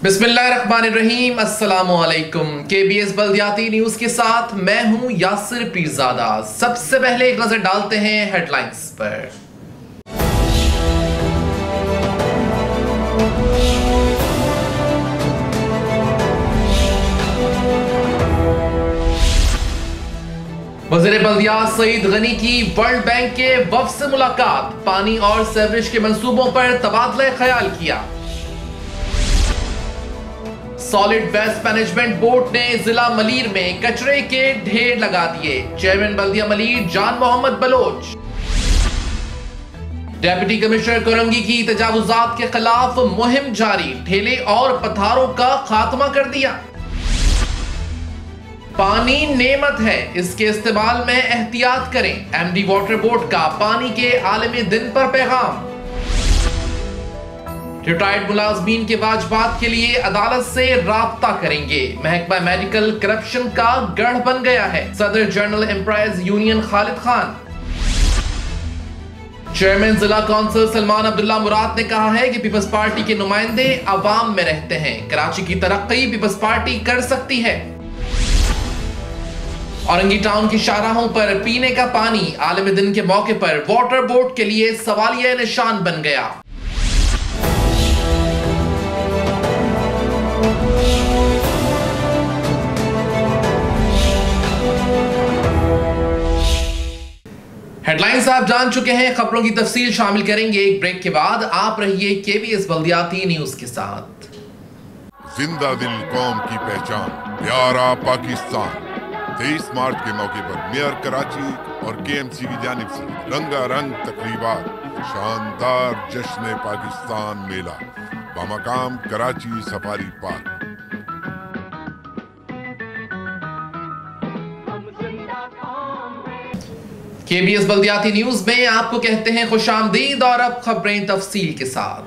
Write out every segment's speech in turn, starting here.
बिस्मिल्लाहिर्रहमानिर्रहीम, अस्सलामुअलैकुम। केबीएस बल्दियाती न्यूज के साथ मैं हूं यासिर पीरजादा। सबसे पहले एक नजर डालते हैं हेडलाइंस पर। वज़ीर बल्दियात सईद गनी की वर्ल्ड बैंक के वफ़द से मुलाकात, पानी और सीवरेज के मंसूबों पर तबादला ख्याल किया। सॉलिड वेस्ट मैनेजमेंट बोर्ड ने जिला मलीर में कचरे के ढेर लगा दिए, चेयरमैन बल्दिया मलीर जान मोहम्मद बलोच। डेप्यूटी कमिश्नर कोरंगी की तजावुजात के खिलाफ मुहिम जारी, ठेले और पथारों का खात्मा कर दिया। पानी नेमत है, इसके इस्तेमाल में एहतियात करें, एमडी वाटर बोर्ड का पानी के आलमी दिन पर पैगाम। रिटायर्ड मुलाजमीन के वाजबात के लिए अदालत से राब्ता करेंगे, महकमा मेडिकल करप्शन का गढ़ बन गया है, सदर general employees union Khalid Khan. Chairman जिला काउंसिल सलमान अब्दुल्ला मुराद ने कहा है कि पीपल्स पार्टी के नुमाइंदे अवाम में रहते हैं, कराची की तरक्की पीपल्स पार्टी कर सकती है। औरंगी टाउन की शाहराहों पर पीने का पानी आलमी दिन के मौके पर वाटर बोर्ड के लिए सवालिया निशान बन गया। हेडलाइंस आप जान चुके हैं, खबरों की तफसील शामिल करेंगे एक ब्रेक के बाद। आप रहिए केबीएस बल्दियाती न्यूज के साथ। जिंदा दिल कौम की पहचान प्यारा पाकिस्तान। 23 मार्च के मौके पर मेयर कराची और केएमसी की जानिब से रंगारंग तकरीबात, शानदार जश्न पाकिस्तान मेला बमकाम कराची सफारी पार्क। केबीएस बल्दियाती न्यूज में आपको कहते हैं खुशामदीद और अब खबरें तफसील के साथ।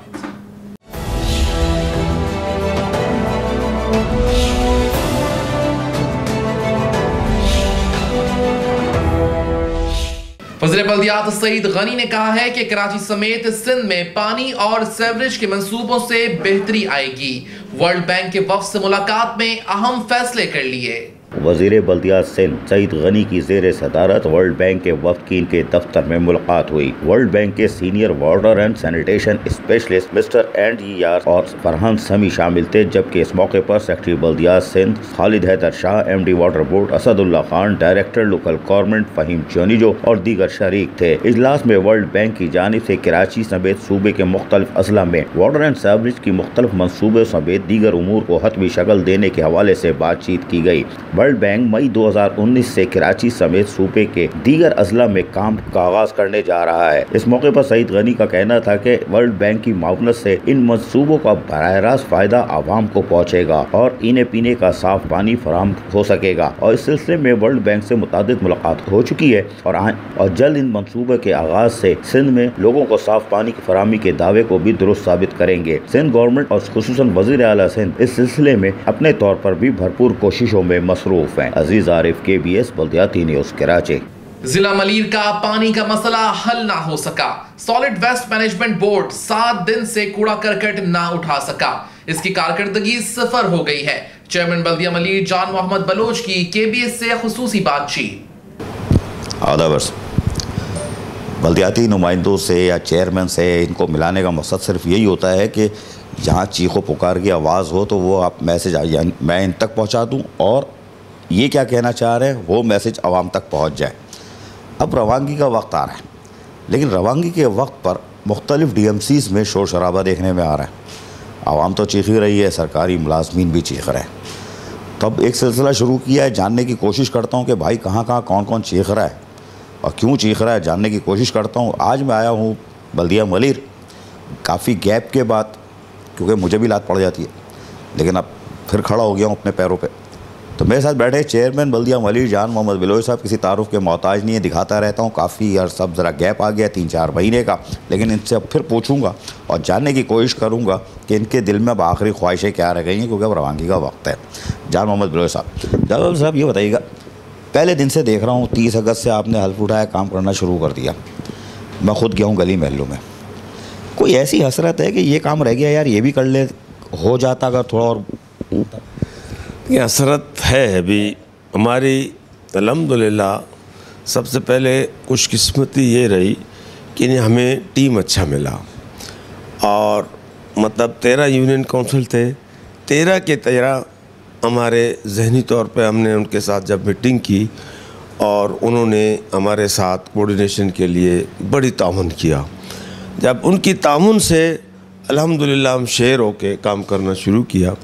वज़ीर बल्दियात सईद गनी ने कहा है कि कराची समेत सिंध में पानी और सीवरेज के मंसूबों से बेहतरी आएगी। वर्ल्ड बैंक के वफ़द से मुलाकात में अहम फैसले कर लिए। वज़ीर बल्दियात सिंध सईद गनी की ज़ेर सदारत वर्ल्ड बैंक के वफ़द की इनके दफ्तर में मुलाकात हुई। वर्ल्ड बैंक के senior water and sanitation specialist mister and और फरहान समी शामिल थे, जबकि इस मौके पर सेक्रेटरी बल्दियात Sindh Khalid Haider Shah, MD water board Asadullah Khan, director local government Fahim चोनीजो और दीगर शरीक थे। इजलास में वर्ल्ड बैंक की जानिब से कराची समेत सूबे के मुख्तलिफ अजला में वाटर एंड सीवरेज की मुख्तलिफ मंसूबों समेत दीगर उमूर को हतमी शक्ल देने के हवाले से बातचीत की गई। वर्ल्ड बैंक मई 2019 से कराची समेत सूबे के दीगर अजला में काम का आगाज करने जा रहा है। इस मौके पर सईद गनी का कहना था कि वर्ल्ड बैंक की मावनत से इन मंसूबों का बराह रास्त फायदा आवाम को पहुँचेगा और इन्हें पीने का साफ पानी फराहम हो सकेगा। और इस सिलसिले में वर्ल्ड बैंक से मुतादिद मुलाकात हो चुकी है और जल्द इन मंसूबे के आगाज से सिंध में लोगों को साफ पानी की फराहमी के दावे को भी दुरुस्त साबित करेंगे। सिंध गवर्नमेंट और खुसूसन वज़ीर आला सिंध इस सिलसिले में अपने तौर पर भी भरपूर कोशिशों में मसरूफ है। अजीज आरिफ, केबीएस बल्दियाती न्यूज, कराची। जिला मलीर का पानी का मसला हल ना हो सका, सॉलिड वेस्ट मैनेजमेंट बोर्ड 7 दिन से कूड़ा करकट ना उठा सका, इसकी कारकर्दगी सिफर हो गई है। चेयरमैन बल्दिया मलीर जान मोहम्मद बलोच की केबीएस से खुसूसी बातचीत। आदावर्स बल्दियाती नुमाइंदों से या चेयरमैन से इनको मिलाने का मकसद सिर्फ यही होता है कि जहाँ चीखो पुकार की आवाज़ हो तो वो आप मैसेज मैं इन तक पहुँचा दूँ और ये क्या कहना चाह रहे हैं वो मैसेज आवाम तक पहुंच जाए। अब रवानगी का वक्त आ रहा है, लेकिन रवानगी के वक्त पर मुख्तलिफ डीएमसीज़ में शोर शराबा देखने में आ रहा है। आवाम तो चीख ही रही है, सरकारी मुलाजमीन भी चीख रहे हैं। तब एक सिलसिला शुरू किया है, जानने की कोशिश करता हूँ कि भाई कहाँ कहाँ कौन कौन चीख रहा है और क्यों चीख रहा है, जानने की कोशिश करता हूँ। आज मैं आया हूँ बल्दिया मलीर काफ़ी गैप के बाद, क्योंकि मुझे भी लात पड़ जाती है, लेकिन अब फिर खड़ा हो गया हूँ अपने पैरों पर। तो मेरे साथ बैठे चेयरमैन बल्दिया मलीर जान मोहम्मद बलोच साहब, किसी तारुफ के मोहताज नहीं है, दिखाता रहता हूँ काफ़ी यार, सब ज़रा गैप आ गया 3-4 महीने का, लेकिन इनसे अब फिर पूछूंगा और जानने की कोशिश करूँगा कि इनके दिल में अब आखिरी ख्वाहिशें क्या रह गई हैं, क्योंकि अब रवानगी का वक्त है। जान मोहम्मद बलोच साहब ये बताइएगा, पहले दिन से देख रहा हूँ 30 अगस्त से आपने हल्फ उठाया, काम करना शुरू कर दिया। मैं खुद गया हूँ गली महलों में, कोई ऐसी हसरत है कि ये काम रह गया यार, ये भी कर ले हो जाता अगर थोड़ा और? ये हसरत है अभी हमारी। अल्हम्दुलिल्लाह सबसे पहले खुशकिस्मती ये रही कि हमें टीम अच्छा मिला, और मतलब 13 यूनियन काउंसिल थे, 13 के 13 हमारे जहनी तौर पे हमने उनके साथ जब मीटिंग की और उन्होंने हमारे साथ कोऑर्डिनेशन के लिए बड़ी ताउन किया। जब उनकी ताउन से अल्हम्दुलिल्लाह हम शेयर होके काम करना शुरू किया,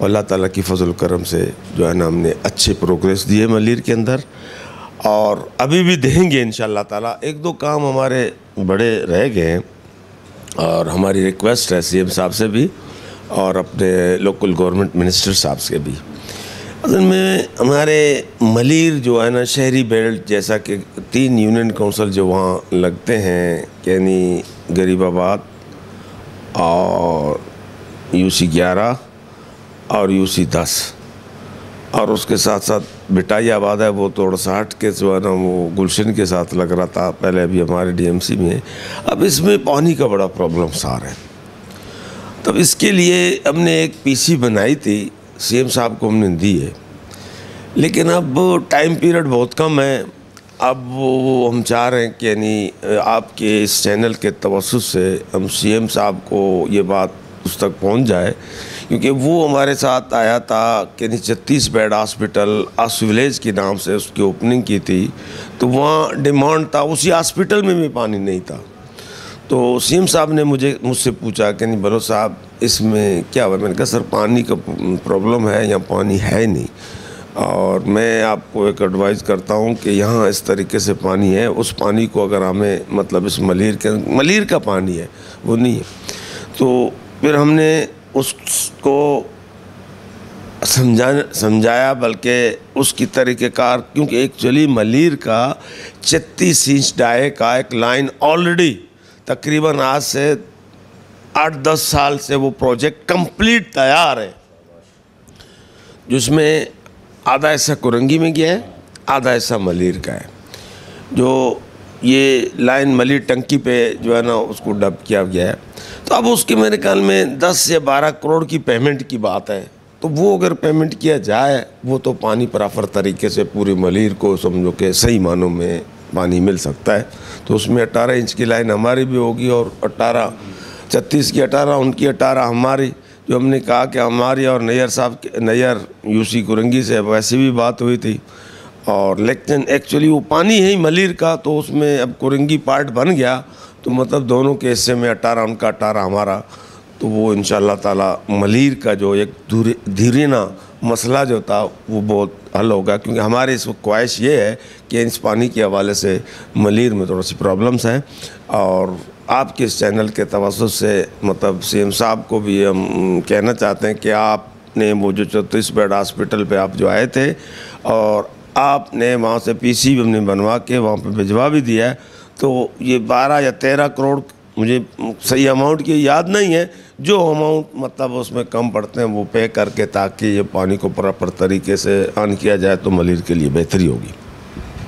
अल्लाह ताला की फजल करम से जो है ना हमने अच्छे प्रोग्रेस दिए मलीर के अंदर, और अभी भी देंगे इंशाअल्लाह ताला। एक दो काम हमारे बड़े रह गए हैं और हमारी रिक्वेस्ट है सीएम साहब से भी और अपने लोकल गवर्नमेंट मिनिस्टर साहब से भी। असल में हमारे मलीर जो है ना शहरी बेल्ट जैसा कि 3 यूनियन काउंसिल जो वहाँ लगते हैं, यानी गरीबाबाद और यूसी 11 और यूसी 10, और उसके साथ साथ बिटाईआबाद है, वो थोड़ा सा हट के जो है ना वो गुलशन के साथ लग रहा था पहले, अभी हमारे डीएमसी में है। अब इसमें पानी का बड़ा प्रॉब्लम आ रहा है, तब इसके लिए हमने एक पीसी बनाई थी, सीएम साहब को हमने दी है, लेकिन अब टाइम पीरियड बहुत कम है। अब वो हम चाह रहे हैं कि यानी आपके इस चैनल के तवस्सुत से हम सीएम साहब को ये बात उस तक पहुंच जाए, क्योंकि वो हमारे साथ आया था कि 36 बेड हॉस्पिटल आस विलेज के नाम से उसकी ओपनिंग की थी, तो वहाँ डिमांड था, उसी हॉस्पिटल में भी पानी नहीं था। तो सीएम साहब ने मुझसे पूछा कि नहीं बलो साहब इसमें क्या हुआ। मैंने कहा सर पानी का प्रॉब्लम है, यहाँ पानी है नहीं, और मैं आपको एक एडवाइस करता हूँ कि यहाँ इस तरीके से पानी है, उस पानी को अगर हमें मतलब इस मलीर का पानी है वो नहीं है। तो फिर हमने उसको समझाया, बल्कि उसकी तरीक़ेकार, क्योंकि एक्चुअली मलीर का 36 इंच डाये का एक लाइन ऑलरेडी तकरीबन आज से 8-10 साल से वो प्रोजेक्ट कंप्लीट तैयार है, जिसमें आधा हिस्सा कुरंगी में गया है, आधा हिस्सा मलीर का है। जो ये लाइन मलीर टंकी पे जो है ना उसको डब किया गया है, तो अब उसके मेरे ख्याल में 10 से 12 करोड़ की पेमेंट की बात है। तो वो अगर पेमेंट किया जाए, वो तो पानी प्रॉपर तरीके से पूरी मलीर को समझो कि सही मानों में पानी मिल सकता है। तो उसमें 18 इंच की लाइन हमारी भी होगी और 36 की 18, उनकी 18 हमारी। जो हमने कहा कि हमारी और नैयर साहब के नैयर यूसी कुरंगी से वैसे भी बात हुई थी, और लेकिन एक्चुअली वो पानी है ही मलीर का, तो उसमें अब कुरंगी पार्ट बन गया, तो मतलब दोनों के हिस्से में 18 उनका 18 हमारा, तो वो इंशाअल्लाह ताला मलीर का जो एक धीरेना मसला जो था वो बहुत हल होगा। क्योंकि हमारी इस वक्त ख्वाहिश ये है कि इस पानी के हवाले से मलीर में थोड़ी सी प्रॉब्लम्स हैं, और आपके इस चैनल के तवज्जुह से मतलब सीएम साहब को भी हम कहना चाहते हैं कि आपने वो जो 34 बेड हॉस्पिटल पे आप जो आए थे, और आपने वहाँ से पीसी भी हमने बनवा के वहाँ पे भिजवा भी दिया है, तो ये 12 या 13 करोड़ मुझे सही अमाउंट की याद नहीं है, जो अमाउंट मतलब उसमें कम पड़ते हैं वो पे करके, ताकि ये पानी को प्रॉपर तरीके से ऑन किया जाए तो मलीर के लिए बेहतरी होगी।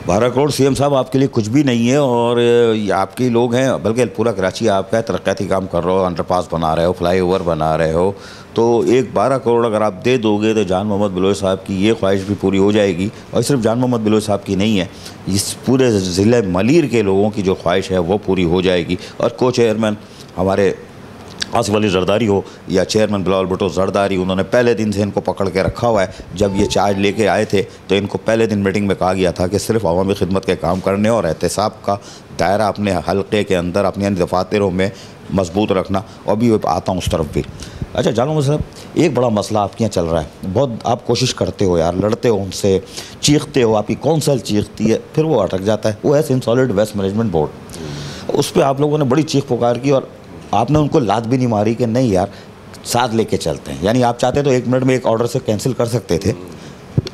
12 करोड़ सीएम साहब आपके लिए कुछ भी नहीं है, और ये आपके ही लोग हैं, बल्कि पूरा कराची आपका है, तरक्याती काम कर रहे हो, अंडरपास बना रहे हो, फ्लाईओवर बना रहे हो, तो एक 12 करोड़ अगर आप दे दोगे तो जान मोहम्मद बिलोच साहब की ये ख्वाहिश भी पूरी हो जाएगी। और सिर्फ जान मोहम्मद बिलोच साहब की नहीं है, इस पूरे ज़िले मलीर के लोगों की जो ख्वाहिश है वो पूरी हो जाएगी। और को चेयरमैन हमारे आसिफ अली जरदारी हो या चेयरमैन बिलावल भुट्टो जरदारी, उन्होंने पहले दिन से इनको पकड़ के रखा हुआ है। जब ये चार्ज लेके आए थे तो इनको पहले दिन मीटिंग में कहा गया था कि सिर्फ अवामी खिदमत के काम करने और एहतसाब का दायरा अपने हल्के के अंदर, अपने दफातरों में मजबूत रखना। और भी आता हूँ उस तरफ भी। अच्छा जानो साहब, एक बड़ा मसला आपके यहाँ चल रहा है, बहुत आप कोशिश करते हो यार, लड़ते हो उनसे, चीखते हो, आपकी कौंसल चीखती है, फिर वो अटक जाता है। वो है सॉलिड वेस्ट मैनेजमेंट बोर्ड, उस पर आप लोगों ने बड़ी चीख पुकार की और आपने उनको लात भी नहीं मारी कि नहीं यार साथ लेके चलते हैं। यानी आप चाहते तो 1 मिनट में एक ऑर्डर से कैंसिल कर सकते थे।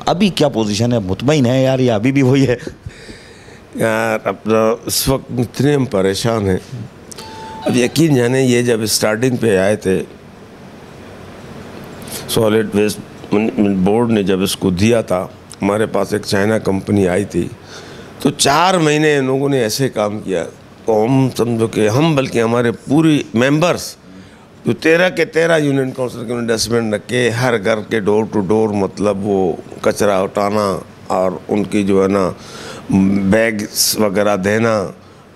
अभी क्या पोजीशन है, मुतमईन है यार, या अभी भी वही है? यार अपना इस वक्त इतने हम परेशान हैं। अब यकीन जाने ये जब स्टार्टिंग पे आए थे सॉलिड वेस्ट बोर्ड ने जब इसको दिया था, हमारे पास एक चाइना कंपनी आई थी, तो 4 महीने इन लोगों ने ऐसे काम किया, तो हम समझो कि हम बल्कि हमारे पूरी मेंबर्स तो 13 के 13 यूनियन काउंसिल के डस्टबिन रख के हर घर के डोर टू डोर मतलब वो कचरा उठाना और उनकी जो है ना बैग्स वगैरह देना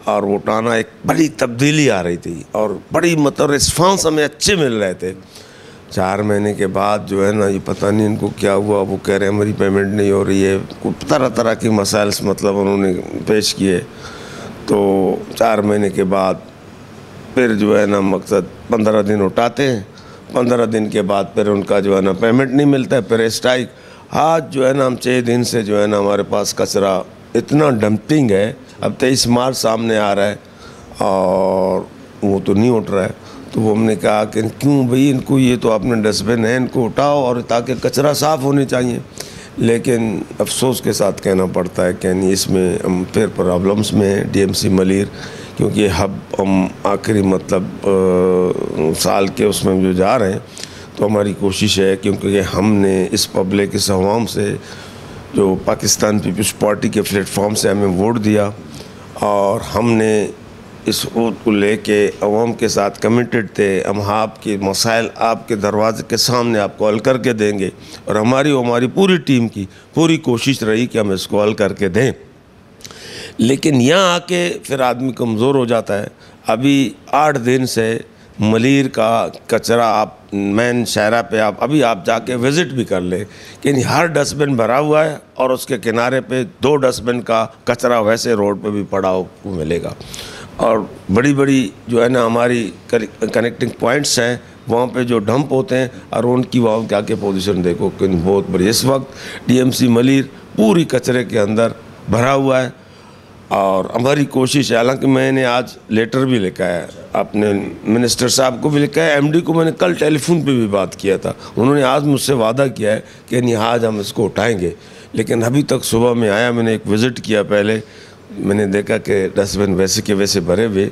और वो उठाना, एक बड़ी तब्दीली आ रही थी और बड़ी मतलब रिस्पॉन्स हमें अच्छे मिल रहे थे। 4 महीने के बाद जो है ना ये पता नहीं इनको क्या हुआ, वो कह रहे हैं हमारी पेमेंट नहीं हो रही है, तरह तरह की मसाइल मतलब उन्होंने पेश किए। तो 4 महीने के बाद फिर जो है ना मकसद 15 दिन उठाते हैं, 15 दिन के बाद फिर उनका जो है ना पेमेंट नहीं मिलता है, फिर स्ट्राइक। आज जो है ना हम 6 दिन से जो है ना हमारे पास कचरा इतना डंपिंग है, अब 23 मार्च सामने आ रहा है और वो तो नहीं उठ रहा है। तो वो हमने कहा कि क्यों भाई, इनको ये तो अपने डस्टबिन है, इनको उठाओ और ताकि कचरा साफ़ होनी चाहिए। लेकिन अफसोस के साथ कहना पड़ता है कि नहीं, इसमें हम फिर प्रॉब्लम्स में हैं डीएमसी मलीर, क्योंकि हब हम आखिरी मतलब साल के उसमें जो जा रहे हैं। तो हमारी कोशिश है क्योंकि हमने इस पब्लिक, इस अवाम से जो पाकिस्तान पीपल्स पार्टी के प्लेटफॉर्म से हमें वोट दिया और हमने इस वोट को लेके अवाम के साथ कमिटेड थे। हम आपके मसाइल आपके दरवाजे के सामने आपको हल करके देंगे और हमारी पूरी टीम की पूरी कोशिश रही कि हम इसको हल करके दें। लेकिन यहाँ आके फिर आदमी कमज़ोर हो जाता है। अभी 8 दिन से मलीर का कचरा आप मेन शहरा पे अभी आप जाके विज़िट भी कर ले कि हर डस्टबिन भरा हुआ है और उसके किनारे पे 2 डस्टबिन का कचरा वैसे रोड पे भी पड़ा हो मिलेगा। और बड़ी बड़ी जो है ना हमारी कनेक्टिंग पॉइंट्स हैं, वहाँ पे जो डंप होते हैं और उनकी वहाँ क्या के पोजीशन देखो कि बहुत बड़ी। इस वक्त डीएमसी मलीर पूरी कचरे के अंदर भरा हुआ है और हमारी कोशिश है, हालांकि मैंने आज लेटर भी लिखा है, अपने मिनिस्टर साहब को भी लिखा है, एमडी को मैंने कल टेलीफोन पे भी बात किया था। उन्होंने आज मुझसे वादा किया है कि नहीं आज हम इसको उठाएंगे। लेकिन अभी तक सुबह में आया, मैंने एक विज़िट किया, पहले मैंने देखा कि डस्टबिन वैसे के वैसे भरे हुए,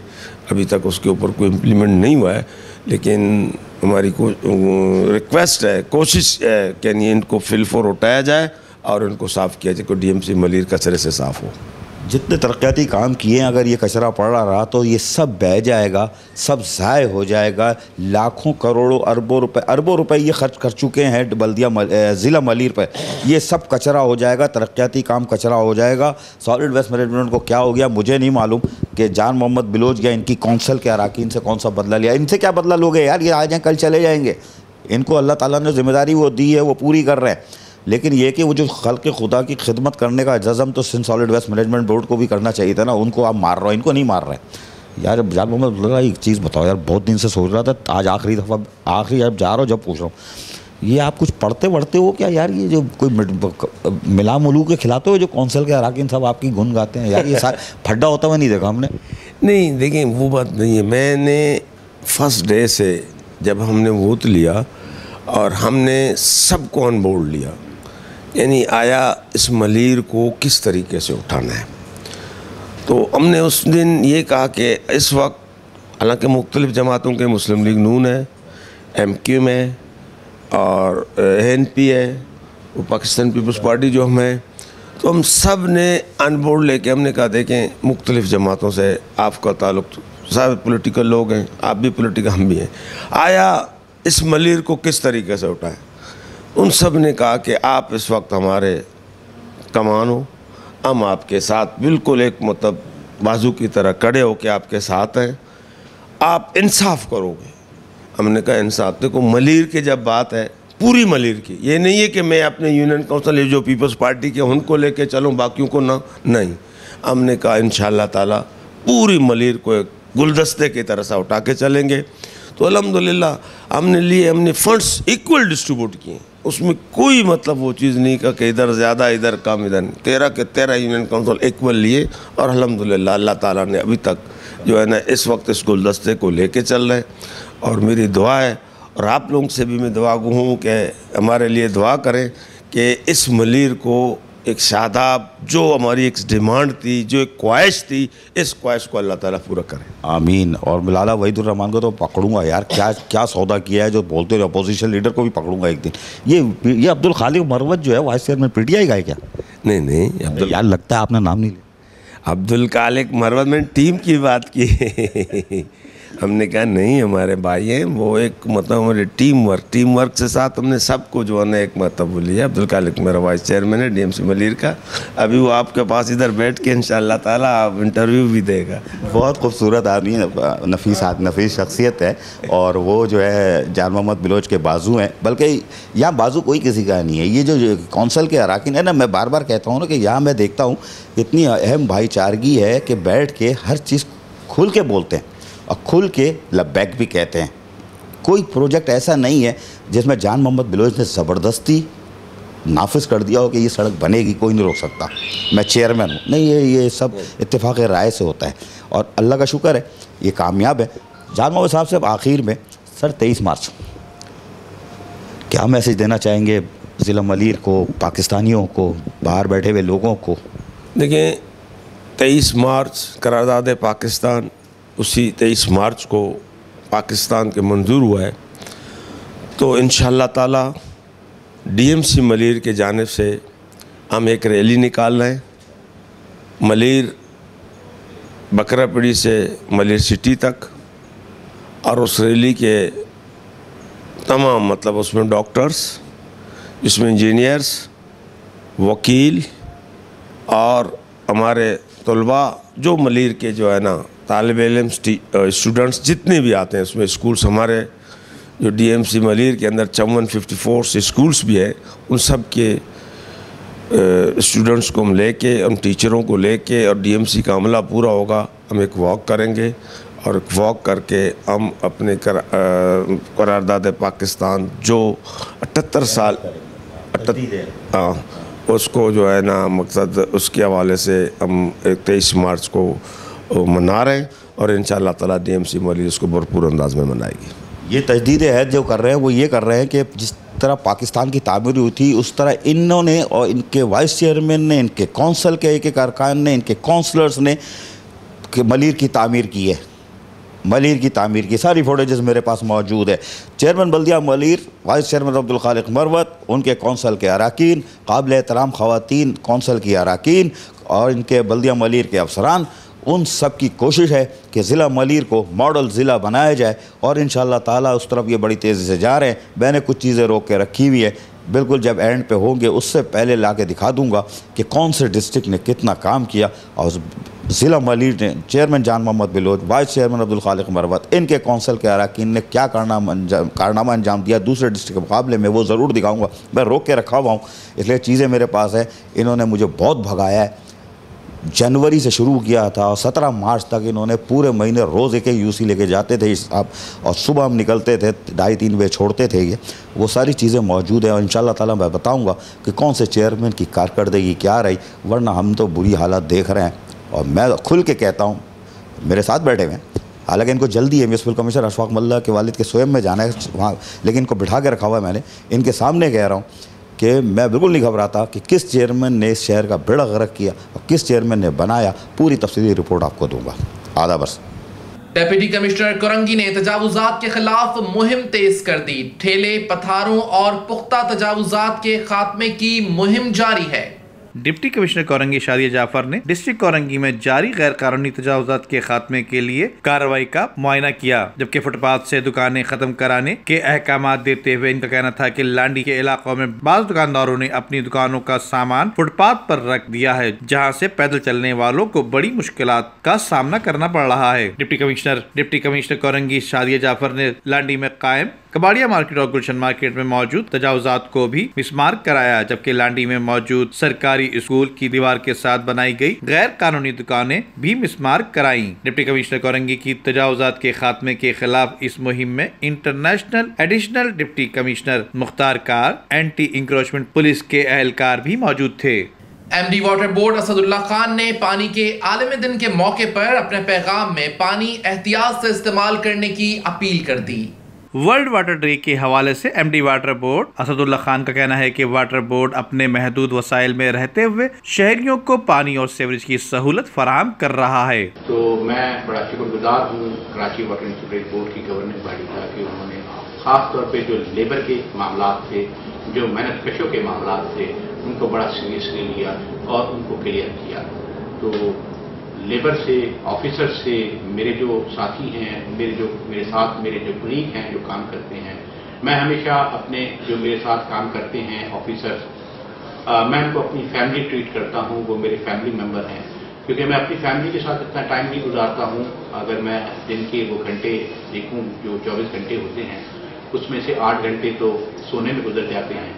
अभी तक उसके ऊपर कोई इम्प्लीमेंट नहीं हुआ है। लेकिन हमारी रिक्वेस्ट है, कोशिश है कि नहीं इनको फिल फॉर उठाया जाए और इनको साफ़ किया जाए कि डीएमसी मलीर कचरे से साफ़ हो। जितने तरक्याती काम किए, अगर ये कचरा पड़ा रहा तो ये सब बह जाएगा, सब ज़ाय हो जाएगा। लाखों करोड़ों अरबों रुपए ये खर्च कर चुके हैं बल्दिया ज़िला मलीर पर, ये सब कचरा हो जाएगा, तरक्याती काम कचरा हो जाएगा। सॉलिड वेस्ट मैनेजमेंट को क्या हो गया मुझे नहीं मालूम कि जान मोहम्मद बिलोच गया, इनकी कौंसल के अराकीन से कौन सा बदला लिया। इनसे क्या बदला लोगे यार, ये आ जाएँ कल चले जाएंगे। इनको अल्लाह ताला ने जिम्मेदारी वो दी है, वो पूरी कर रहे हैं। लेकिन ये कि वो जो खल्क़ खुदा की खिदमत करने का जज़्म तो Sindh solid waste management board को भी करना चाहिए था ना। उनको आप मार रहे हो, इनको नहीं मार रहे यार। जान मोहम्मद एक चीज़ बताओ यार, बहुत दिन से सोच रहा था, आज आखिरी दफ़ा आखिरी जब जा रहा हूँ जब पूछ रहा हूँ, ये आप कुछ पढ़ते वढ़ते हो क्या यार? ये जो कोई मिला मुलू के खिलाते हो जो कौंसिल के अराकीन सब आपकी गुन गाते हैं यार, ये सारा फड्डा होता हुआ नहीं देखा हमने। नहीं देखिए वो बात नहीं है। मैंने फर्स्ट डे से जब हमने वोट लिया और हमने सबको ऑन बोर्ड लिया, यानी आया इस मलीर को किस तरीके से उठाना है। तो हमने उस दिन ये कहा कि इस वक्त हालांकि मुख्तलिफ़ जमातों के मुस्लिम लीग नून है, MQ है और ANP है, वो पाकिस्तान पीपल्स पार्टी जो हम हैं, तो हम सब ने अनबोर्ड लेके हमने कहा देखें मुख्तलिफ़ जमातों से आपका ताल्लुक़, सब पॉलिटिकल लोग हैं, आप भी पॉलिटिकल हम भी हैं, आया इस मलीर को किस तरीके से उठाएं। उन सब ने कहा कि आप इस वक्त हमारे कमान हो, हम आपके साथ बिल्कुल एक मतलब बाजू की तरह खड़े हो के आपके साथ हैं, आप इंसाफ करोगे। हमने कहा इंसाफ देखो, मलीर की जब बात है पूरी मलीर की, ये नहीं है कि मैं अपने यूनियन काउंसिल जो पीपल्स पार्टी के उनको लेके चलूँ बाकियों को ना, नहीं। हमने कहा इंशाअल्लाह ताला पूरी मलीर को एक गुलदस्ते की तरह से उठा के चलेंगे। तो अल्हम्दुलिल्लाह हमने फ़ंड्स इक्वल डिस्ट्रीब्यूट किए, उसमें कोई मतलब वो चीज़ नहीं का कि इधर ज़्यादा इधर कम, इधर 13 के 13 यूनियन काउंसिल इक्वल लिए और अल्हम्दुलिल्लाह अल्लाह ताला ने अभी तक जो है ना इस वक्त इस गुलदस्ते को लेके चल रहे हैं। और मेरी दुआ है और आप लोगों से भी मैं दुआ हूँ कि हमारे लिए दुआ करें कि इस मलीर को एक शादाब, जो हमारी एक डिमांड थी, जो एक ख्वाहिश थी, इस ख्वाहिश को अल्लाह ताला पूरा करे, आमीन। और मलाला वहीदुर रहमान को तो पकड़ूंगा यार, क्या सौदा किया है जो बोलते हो। अपोजिशन लीडर को भी पकड़ूंगा एक दिन। ये अब्दुल खालिक मरवत जो है वाइस चेयरमैन PTI का है क्या? नहीं अब्दुल यार, लगता है आपने नाम नहीं लिया। अब्दुल खालिक मरवत में टीम की बात की हमने कहा नहीं, हमारे भाई हैं वो, एक मतलब हमारे टीम वर्क से साथ हमने सबको जो है ना एक मतलब बोली है। अब्दुल खालिक मेरा वाइस चेयरमैन है डीएमसी मलीर का, अभी वो आपके पास इधर बैठ के इंशाअल्लाह ताला आप इंटरव्यू भी देगा। बहुत खूबसूरत आदमी है, नफीस शख्सियत है, और वो जो है जान मोहम्मद बिलोच के बाजू हैं, बल्कि यहाँ बाजू कोई किसी का नहीं है। ये जो कौंसल के अराकीन है ना, मैं बार बार कहता हूँ ना कि यहाँ मैं देखता हूँ इतनी अहम भाईचारगी है कि बैठ के हर चीज़ खुल के बोलते हैं और खुल के लब्बैक भी कहते हैं। कोई प्रोजेक्ट ऐसा नहीं है जिसमें जान मोहम्मद बिलोच ने ज़बरदस्ती नाफिज कर दिया हो कि ये सड़क बनेगी, कोई नहीं रोक सकता, मैं चेयरमैन हूँ। नहीं, ये सब इत्तेफाक राय से होता है और अल्लाह का शुक्र है ये कामयाब है। जान मोहम्मद साहब से आखिर में सर 23 मार्च क्या मैसेज देना चाहेंगे ज़िला मलीर को, पाकिस्तानियों को, बाहर बैठे हुए लोगों को? देखिए 23 मार्च करारदाद पाकिस्तान, उसी 23 मार्च को पाकिस्तान के मंजूर हुआ है, तो इंशाअल्लाह ताला डीएमसी मलीर के जानिब से हम एक रैली निकाल रहे हैं मलीर बकरापड़ी से मलीर सिटी तक, और उस रैली के तमाम मतलब उसमें डॉक्टर्स, इसमें इंजीनियर्स, वकील और हमारे तलबा जो मलीर के जो है ना तालिब इल्म स्टूडेंट्स जितने भी आते हैं, उसमें स्कूल्स हमारे जो डीएमसी मलीर के अंदर 54 से स्कूल्स भी है, उन सब के स्टूडेंट्स को हम लेके, उन टीचरों को लेके, और डीएमसी का अमला पूरा होगा, हम एक वॉक करेंगे और वॉक करके हम अपने करारदाद पाकिस्तान जो 78 साल उसको जो है ना मकसद उसके हवाले से हम 23 मार्च को मना रहे हैं, और इंशाअल्लाह ताला डीएमसी मलीर इसको भरपूर अंदाज में मनाएगी। ये तजदीद हैत जो कर रहे हैं वो ये कर रहे हैं कि जिस तरह पाकिस्तान की तामीर हुई थी उस तरह इन्होंने और इनके वाइस चेयरमैन ने, इनके कौंसल के एक अरकान ने, इनके काउंसलर्स ने मलीर की तामीर की है। मलीर की तामीर की सारी फुटेजेस मेरे पास मौजूद है। चेयरमैन बल्दिया मलीर, वाइस चेयरमैन अब्दुल खालिक मरवत, उनके कौंसल के अरकान, काबिल एहतराम ख़वातीन कौंसल की अरकान और इनके बल्दिया मलीर के अफसरान, उन सब की कोशिश है कि ज़िला मलीर को मॉडल ज़िला बनाया जाए, और इंशाअल्लाह ताला उस तरफ ये बड़ी तेज़ी से जा रहे हैं। मैंने कुछ चीज़ें रोक के रखी हुई है, बिल्कुल जब एंड पे होंगे उससे पहले ला के दिखा दूँगा कि कौन से डिस्ट्रिक्ट ने कितना काम किया, और ज़िला मलीर ने, चेयरमैन जान मोहम्मद बिलोच, वाइस चेयरमैन अब्दुल खालिक मरवत, इनके कौंसल के अरकान ने क्या कारनामा अंजाम दिया दूसरे डिस्ट्रिक्ट के मुकाबले में, वो ज़रूर दिखाऊँगा। मैं रोक के रखा हुआ हूँ, इसलिए चीज़ें मेरे पास है। इन्होंने मुझे बहुत भगाया है, जनवरी से शुरू किया था और 17 मार्च तक इन्होंने पूरे महीने रोज़ एक यूसी लेके जाते थे साहब, और सुबह हम निकलते थे 2:30-3 बजे छोड़ते थे। ये वो सारी चीज़ें मौजूद हैं, और इंशाअल्लाह ताला मैं बताऊंगा कि कौन से चेयरमैन की कारकर्दगी क्या रही, वरना हम तो बुरी हालत देख रहे हैं। और मैं खुल के कहता हूँ, मेरे साथ बैठे हुए हैं, हालांकि इनको जल्दी है, म्यूनसिपल कमिश्नर अशफाक मल्ला के वालिद के स्वयं में जाना है वहाँ, लेकिन इनको बिठा के रखा हुआ है मैंने। इनके सामने कह रहा हूँ कि मैं बिल्कुल नहीं घबराता कि किस चेयरमैन ने इस शहर का बेड़ा गर्क किया और किस चेयरमैन ने बनाया। पूरी तफसीली रिपोर्ट आपको दूंगा। आधा बरस। डेप्यूटी कमिश्नर कोरंगी ने तजावुजात के खिलाफ मुहिम तेज कर दी। ठेले, पथारों और पुख्ता तजावुजात के खात्मे की मुहिम जारी है। डिप्टी कमिश्नर कोरंगी शादिया जाफर ने डिस्ट्रिक्ट कोरंगी में जारी गैर कानूनी तजावुजात के खात्मे के लिए कार्रवाई का मुआयना किया, जबकि फुटपाथ से दुकानें खत्म कराने के अहकाम देते हुए इनका कहना था कि लांडी के इलाकों में बाज़ दुकानदारों ने अपनी दुकानों का सामान फुटपाथ पर रख दिया है, जहां से पैदल चलने वालों को बड़ी मुश्किलात का सामना करना पड़ रहा है। डिप्टी कमिश्नर कोरंगी शादिया जाफर ने लांडी में कायम कबाड़िया मार्केट और गुलशन मार्केट में मौजूद तजावुजात को भी मिसमार्क कराया, जबकि लांडी में मौजूद सरकारी स्कूल की दीवार के साथ बनाई गई गैर कानूनी दुकानें भी मिसमार्क कराई। डिप्टी कमिश्नर कोरंगी की तजावुजात के खात्मे के खिलाफ इस मुहिम में international additional deputy commissioner Mukhtar car, anti encroachment police के एहलकार भी मौजूद थे। MD water board Asadullah Khan ने पानी के आलमी दिन के मौके पर अपने पैगाम में पानी एहतियात से इस्तेमाल करने की अपील कर दी। वर्ल्ड वाटर डे के हवाले से MD water board Asadullah Khan का कहना है कि वाटर बोर्ड अपने महदूद वसाइल में रहते हुए शहरियों को पानी और सीवरेज की सहूलत फराहम कर रहा है। तो मैं बड़ा शुक्रगुजार हूँ Karachi water and sewerage board की गवर्निंग बॉडी का कि उन्होंने खास तौर पे जो लेबर के मामला थे, जो मेहनत कशों के मामला थे, उनको बड़ा सीरियसली लिया और उनको क्लियर किया। तो लेबर से, ऑफिसर से, मेरे जो साथी हैं, मेरे साथ मेरे जो कलीग हैं जो काम करते हैं, मैं हमेशा अपने जो मेरे साथ काम करते हैं ऑफिसर्स, मैं उनको अपनी फैमिली ट्रीट करता हूँ, वो मेरे फैमिली मेंबर हैं, क्योंकि मैं अपनी फैमिली के साथ इतना टाइम नहीं गुजारता हूँ। अगर मैं दिन के वो घंटे देखूँ जो 24 घंटे होते हैं, उसमें से 8 घंटे तो सोने में गुजर जाते हैं,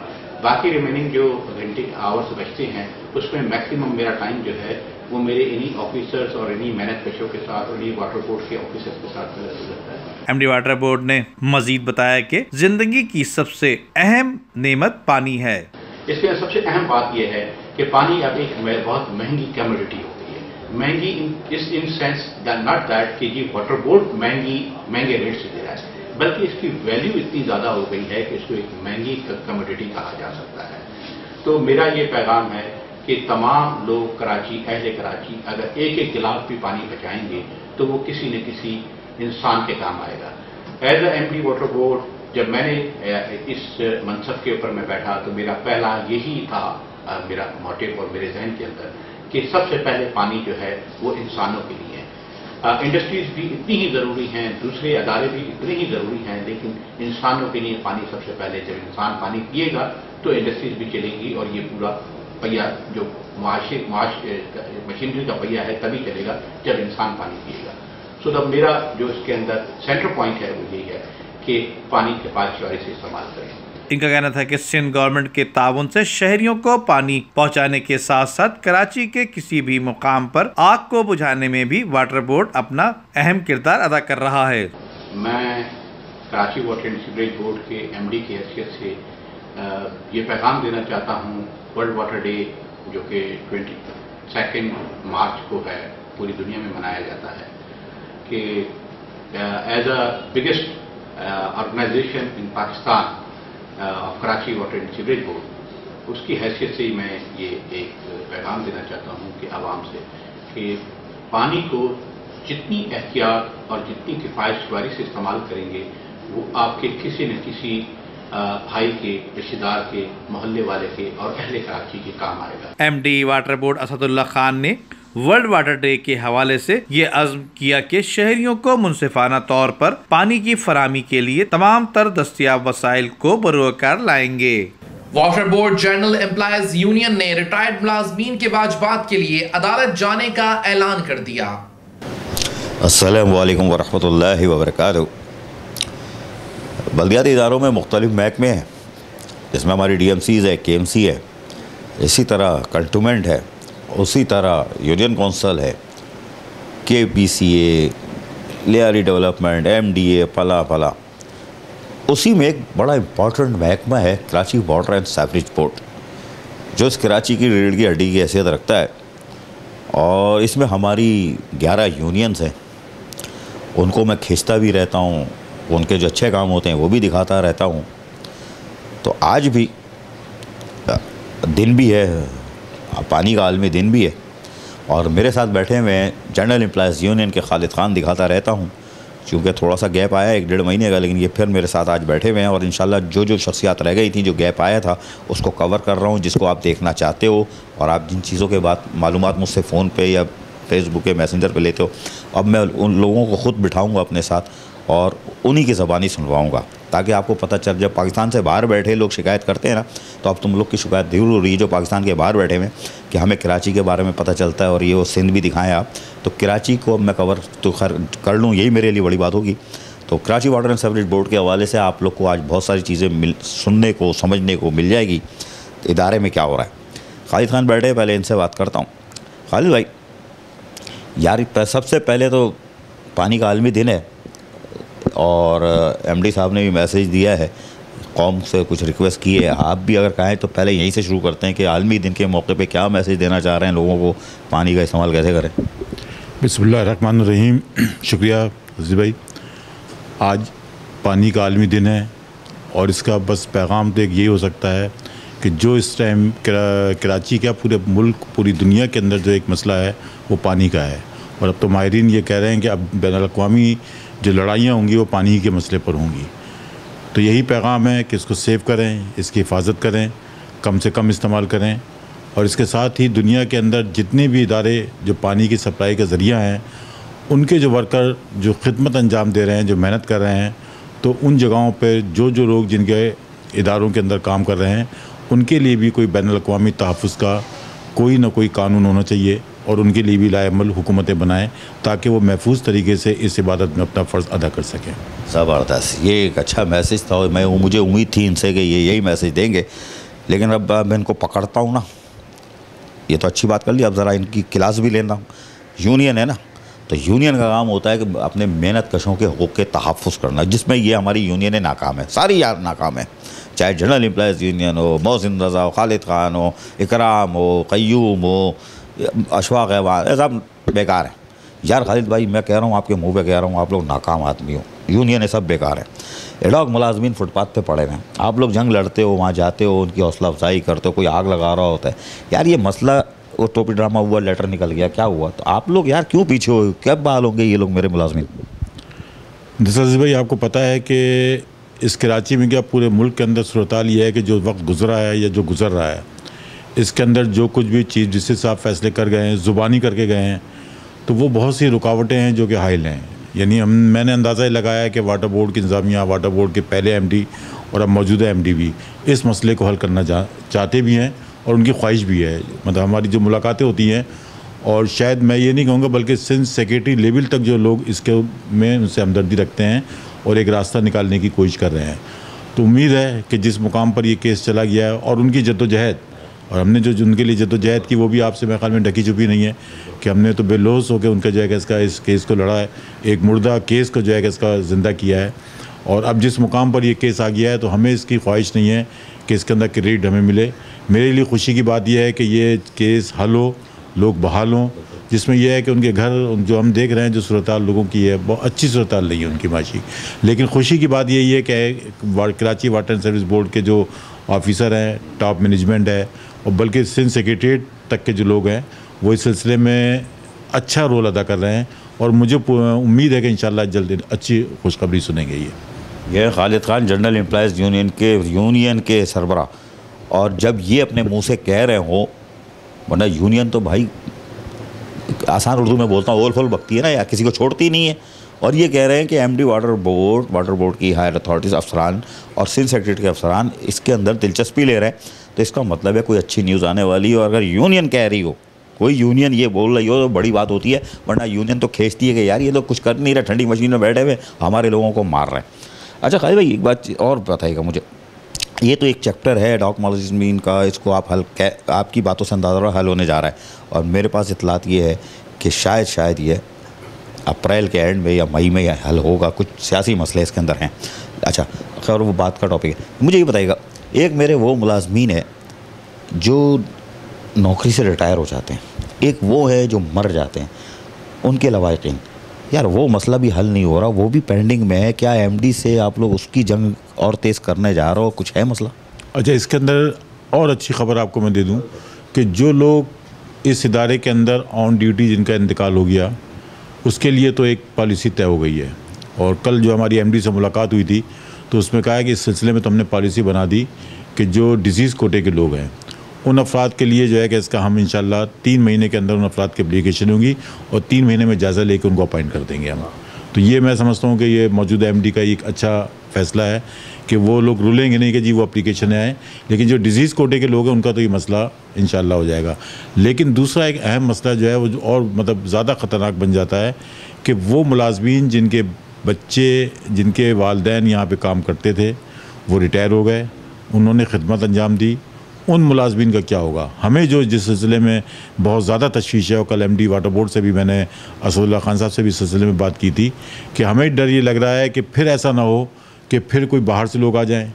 बाकी रिमेनिंग जो घंटे आवर्स बचते हैं उसमें मैक्सिमम मेरा टाइम जो है वो मेरे इन्हीं ऑफिसर्स और इन्हीं मेहनत कशों के साथ और इन्हीं वाटर बोर्ड के ऑफिसर्स के साथ गुजरता है। एमडी वाटर बोर्ड ने मजीद बताया कि जिंदगी की सबसे अहम नेमत पानी है। इसके सबसे अहम बात यह है कि पानी अब एक बहुत महंगी कमोडिटी हो गई है। महंगी इन सेंस नॉट दैट कि जी वाटर बोर्ड महंगे रेट से दे रहा है, बल्कि इसकी वैल्यू इतनी ज़्यादा हो गई है कि इसको एक महंगी कमोडिटी कहा जा सकता है। तो मेरा ये पैगाम है कि तमाम लोग कराची, अहले कराची अगर एक एक गिलास भी पानी बचाएंगे तो वो किसी न किसी इंसान के काम आएगा। As a MD water board जब मैंने इस मनसब के ऊपर मैं बैठा तो मेरा पहला यही था, मेरा मोटिव और मेरे जहन के अंदर कि सबसे पहले पानी जो है वो इंसानों के लिए है। इंडस्ट्रीज भी इतनी ही ज़रूरी हैं, दूसरे अदारे भी इतने ही ज़रूरी हैं, लेकिन इंसानों के लिए पानी सबसे पहले। जब इंसान पानी पिएगा तो इंडस्ट्रीज भी चलेंगी और ये पूरा पहिया जो मशीनरी का पहिया है तभी चलेगा जब इंसान पानी पिएगा। सो तब मेरा जो इसके अंदर सेंटर पॉइंट है वो यही है कि पानी के पासदारी से इस्तेमाल करें। इनका कहना था कि सिंध गवर्नमेंट के ताउन से शहरियों को पानी पहुंचाने के साथ साथ कराची के किसी भी मुकाम पर आग को बुझाने में भी वाटर बोर्ड अपना अहम किरदार अदा कर रहा है। मैं Karachi water and sewerage board के एमडी की हैसियत से ये पैगाम देना चाहता हूँ, वर्ल्ड वाटर डे जो कि 22 मार्च को है, पूरी दुनिया में मनाया जाता है, कि as a biggest organisation in Pakistan of Karachi water and sewerage board, उसकी हैसियत से ही मैं ये एक पैगाम देना चाहता हूँ कि आवाम से कि पानी को जितनी एहतियात और जितनी किफ़ायतशुमारी से इस्तेमाल करेंगे वो आपके किसी न किसी भाई के, रिश्तेदार के, मोहल्ले वाले के और अहले कराची के काम आएगा। MD water board Asadullah Khan ने वर्ल्ड वाटर डे के हवाले से ये अज़्म किया कि शहरियों को मुनसिफाना तौर पर पानी की फराहमी के लिए तमाम तर दस्तयाब वसाइल को बरोकार लाएंगे। Water board general employees union ने रिटायर्ड मुलाजमीन के वाजबात के लिए अदालत जाने का ऐलान कर दिया। अस्सलामु अलैकुम वरहमतुल्लाहि वबरकातुहू। बल्दियाती इदारों में मुख्तलिफ महकमे हैं, जिसमें हमारी DMCs है, KMC है, इसी तरह कंटोनमेंट है, उसी तरह यूनियन कौंसल है, KPCA, लियारी डेवलपमेंट, MDA, फला। उसी में एक बड़ा इम्पॉर्टेंट महकमा है Karachi water and sewerage board, जो इस कराची की रीढ़ की हड्डी की हैसियत रखता है। और इसमें हमारी 11 यूनियंस हैं, उनको मैं खींचता भी रहता हूँ, उनके जो अच्छे काम होते हैं वो भी दिखाता रहता हूँ। तो आज भी दिन भी है, पानी का आलमी दिन भी है, और मेरे साथ बैठे हुए हैं जनरल एम्प्लॉयज़ यूनियन के खालिद खान, दिखाता रहता हूँ। चूँकि थोड़ा सा गैप आया 1-1.5 महीने का, लेकिन ये फिर मेरे साथ आज बैठे हुए हैं और इंशाल्लाह जो शख्सियात रह गई थी, जो गैप आया था, उसको कवर कर रहा हूँ, जिसको आप देखना चाहते हो और आप जिन चीज़ों के बाद मालूमात मुझसे फ़ोन पे या फेसबुक के मैसेंजर पे लेते हो, अब मैं उन लोगों को ख़ुद बिठाऊँगा अपने साथ और उन्हीं की ज़बानी सुनवाऊँगा, ताकि आपको पता चल। जब पाकिस्तान से बाहर बैठे लोग शिकायत करते हैं ना, तो अब तुम लोग की शिकायत ज़रूर हो रही है जो पाकिस्तान के बाहर बैठे हुए, कि हमें कराची के बारे में पता चलता है और ये वो सिंध भी दिखाएं आप। तो कराची को अब मैं कवर तो कर लूँ, यही मेरे लिए बड़ी बात होगी। तो Karachi water and sewerage board के हवाले से आप लोग को आज बहुत सारी चीज़ें सुनने को, समझने को मिल जाएगी, इदारे में क्या हो रहा है। खालिद खान बैठे, पहले इनसे बात करता हूँ। खालिद भाई यार, सबसे पहले तो पानी का आलमी दिन है और MD साहब ने भी मैसेज दिया है, कौम से कुछ रिक्वेस्ट की है, आप भी अगर कहें तो पहले यहीं से शुरू करते हैं कि आलमी दिन के मौके पे क्या मैसेज देना चाह रहे हैं लोगों को, पानी का इस्तेमाल कैसे करें। बिस्मिल्लाहिर्रहमानिर्रहीम। शुक्रिया अज़ीज़ भाई। आज पानी का आलमी दिन है और इसका बस पैगाम तो एक यही हो सकता है कि जो इस टाइम कराची का, पूरे मुल्क, पूरी दुनिया के अंदर जो एक मसला है वो पानी का है। और अब तो माहिरीन ये कह रहे हैं कि अब बैनुल-अक़वामी जो लड़ाइयाँ होंगी वो पानी के मसले पर होंगी। तो यही पैगाम है कि इसको सेव करें, इसकी हिफाजत करें, कम से कम इस्तेमाल करें और इसके साथ ही दुनिया के अंदर जितने भी इदारे जो पानी की सप्लाई का ज़रिया हैं, उनके जो वर्कर जो खिदमत अंजाम दे रहे हैं, जो मेहनत कर रहे हैं, तो उन जगहों पर जो लोग जिनके इदारों के अंदर काम कर रहे हैं, उनके लिए भी कोई बैनुल अक़वामी तहफ़्फ़ुज़ का कोई ना कोई कानून होना चाहिए और उनके लिए भी लाएमल हुकूमतें बनाएं ताकि वो महफूज तरीके से इस इबादत में अपना फ़र्ज़ अदा कर सकें। ज़बरदस्त, ये एक अच्छा मैसेज था। मुझे उम्मीद थी इनसे कि ये यही मैसेज देंगे, लेकिन अब मैं इनको पकड़ता हूँ ना, ये तो अच्छी बात कर ली, अब ज़रा इनकी क्लास भी लेना हूँ। यूनियन है ना, तो यूनियन का काम होता है कि अपने मेहनत कशों के हक़ूक़ के तहफ़्फ़ुज़ करना, जिसमें ये हमारी यूनियनें नाकाम है, सारी यार नाकाम है। चाहे जनरल एम्प्लॉयज़ यूनियन हो, मोहसिन रज़ा हो, खालिद ख़ान हो, इकराम हो, क़य्यूम हो, अशफाक़ अहवान, सब बेकार है यार। खालिद भाई, मैं कह रहा हूँ, आपके मुंह पे कह रहा हूँ, आप लोग नाकाम आदमी हो, यूनियन सब बेकार है। एडॉक मुलाजमीन फुटपाथ पे पड़े हैं, आप लोग जंग लड़ते हो, वहाँ जाते हो, उनकी हौसला अफजाई करते हो, कोई आग लगा रहा होता है यार। ये मसला, वो टोपी ड्रामा हुआ, लेटर निकल गया, क्या हुआ, तो आप लोग यार क्यों पीछे हो? कब बहाल होंगे ये लोग मेरे मुलाजमीन? दरअसल भाई, आपको पता है कि इस कराची में क्या पूरे मुल्क के अंदर सूरत-ए-हाल ये है कि जो वक्त गुजरा है या जो गुजर रहा है, इसके अंदर जो कुछ भी चीज़ जिससे साहब फैसले कर गए हैं, ज़ुबानी करके गए हैं, तो वो बहुत सी रुकावटें हैं जो कि हाइल हैं। यानी मैंने अंदाज़ा लगाया है कि वाटर बोर्ड की इंतज़ामिया, वाटर बोर्ड के पहले एमडी और अब मौजूदा एमडी भी इस मसले को हल करना चाहते भी हैं और उनकी ख्वाहिश भी है। मतलब हमारी जो मुलाकातें होती हैं, और शायद मैं ये नहीं कहूँगा बल्कि सिंध सेक्रेटरी लेवल तक जो लोग इसके में उनसे हमदर्दी रखते हैं और एक रास्ता निकालने की कोशिश कर रहे हैं। तो उम्मीद है कि जिस मुकाम पर ये केस चला गया है और उनकी जद्दोजहद, और हमने जो उनके लिए जद्दोजहद की, वो भी आपसे मेरे ख्याल में ढकी छुपी नहीं है कि हमने तो बेलौस होकर उनका जो है इसका इस केस को लड़ा है, एक मुर्दा केस को जो है इसका ज़िंदा किया है। और अब जिस मुकाम पर ये केस आ गया है, तो हमें इसकी ख्वाहिश नहीं है कि इसके अंदर क्रेडिट हमें मिले। मेरे लिए खुशी की बात यह है कि ये केस हल हो, लोग बहाल हों, जिसमें यह है कि उनके घर जो हम देख रहे हैं, जो सूरत-ए-हाल लोगों की है, बहुत अच्छी सूरत-ए-हाल नहीं है उनकी माशी। लेकिन खुशी की बात यही है कि Karachi water and service board के जो ऑफिसर हैं, टॉप मैनेजमेंट है, और बल्कि सिंध सेक्रेटरीट तक के जो लोग हैं, वो इस सिलसिले में अच्छा रोल अदा कर रहे हैं और मुझे उम्मीद है कि इंशाल्लाह जल्द अच्छी खुशखबरी सुनेंगे। ये Khalid Khan general employees union के सरबरा, और जब ये अपने मुँह से कह रहे हों, वरना यूनियन तो भाई आसान उर्दू में बोलता हूँ, ओल फोल बकती है ना यार, किसी को छोड़ती नहीं है। और ये कह रहे हैं कि एमडी वाटर बोर्ड की हायर अथॉरिटीज़ अफसरान और सिंध सेक्रेटरी के अफसरान इसके अंदर दिलचस्पी ले रहे हैं, तो इसका मतलब है कोई अच्छी न्यूज़ आने वाली है। और अगर यूनियन कह रही हो, कोई यूनियन ये बोल रही हो, तो बड़ी बात होती है। वरना यूनियन तो खींचती है कि यार ये लोग कुछ कर नहीं रहे, ठंडी मशीन में बैठे हुए हमारे लोगों को मार रहे हैं। अच्छा खालिद भाई, एक बात और बताइएगा मुझे, ये तो एक चैप्टर है एडॉक मुलाजिमीन का, इसको आप आपकी बातों से अंदाज़ा हल होने जा रहा है, और मेरे पास इतलात ये है कि शायद ये अप्रैल के एंड में या मई में यह हल होगा। कुछ सियासी मसले इसके अंदर हैं। अच्छा खैर, वो बात का टॉपिक है। मुझे ये बताइएगा, एक मेरे वो मुलाजमीन है जो नौकरी से रिटायर हो जाते हैं, एक वो है जो मर जाते हैं, उनके लवाकिन, यार वो मसला भी हल नहीं हो रहा, वो भी पेंडिंग में है। क्या एमडी से आप लोग उसकी जंग और तेज़ करने जा रहे हो, कुछ है मसला? अच्छा, इसके अंदर और अच्छी खबर आपको मैं दे दूं कि जो लोग इस इदारे के अंदर ऑन ड्यूटी जिनका इंतकाल हो गया, उसके लिए तो एक पॉलिसी तय हो गई है। और कल जो हमारी एमडी से मुलाकात हुई थी, तो उसमें कहा है कि इस सिलसिले में तो हमने पॉलिसी बना दी कि जो डिजीज़ कोटे के लोग हैं, उन अफराद के लिए जो है कि इसका हम इंशाल्लाह 3 महीने के अंदर उन अफराद की एप्लीकेशन होंगी और 3 महीने में जायज़ा लेकर उनको अपॉइंट कर देंगे हम। तो ये मैं समझता हूँ कि ये मौजूदा एमडी का एक अच्छा फ़ैसला है कि वो लोग रुलेंगे नहीं कि जी वो एप्लीकेशन आए, लेकिन जो डिजीज़ कोटे के लोग हैं उनका तो ये मसला इंशाल्लाह हो जाएगा। लेकिन दूसरा एक अहम मसला जो है वो और मतलब ज़्यादा ख़तरनाक बन जाता है कि वो मुलाजमीन जिनके बच्चे, जिनके वालिदैन यहाँ पे काम करते थे, वो रिटायर हो गए, उन्होंने खिदमत अंजाम दी, उन मुलाजमीन का क्या होगा? हमें जो जिस सिलसिले में बहुत ज़्यादा तशवीश है, और कल एमडी वाटर बोर्ड से भी मैंने असदुल्लाह खान साहब से भी इस सिलसिले में बात की थी कि हमें डर ये लग रहा है कि फिर ऐसा ना हो कि फिर कोई बाहर से लोग आ जाएं,